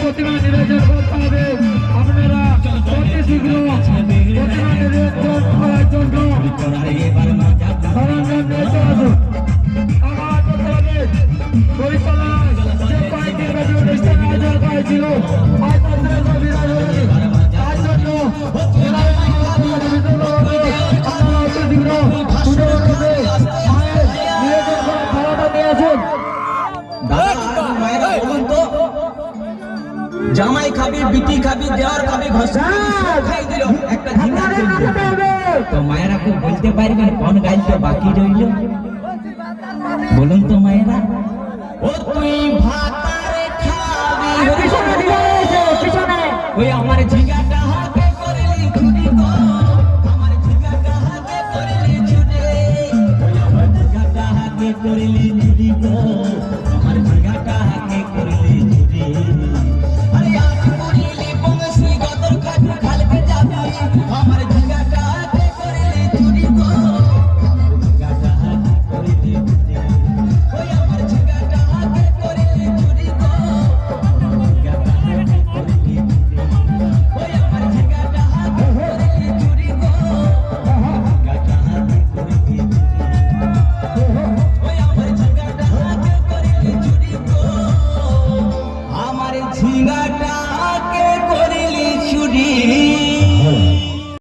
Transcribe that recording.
প্রতিমা নিবেদন করতে হবে। আপনারা অতি শীঘ্র প্রতিমা নিবেদন করার জন্য সরঞ্জাম নিয়ে চলে আসুন। আমার করতে হবে পরিচালনায় যে কয়েকদিন ব্যাপী অনুষ্ঠান আয়োজন করেছিল আজ তার বিরাজ হয়নি। তার জন্য জামাই খাবি, বিটি খাবি, দেওয়ার খাবি, ঘষা খাই দিল একটা ঝিঙ্গা তো মায়েরা খুব বলতে পারবেন কোন গাইতে বাকি রইল? বলুন তো মায়েরা। ও তুই ভাত খাবি, ওই আমার ঝিঙ্গা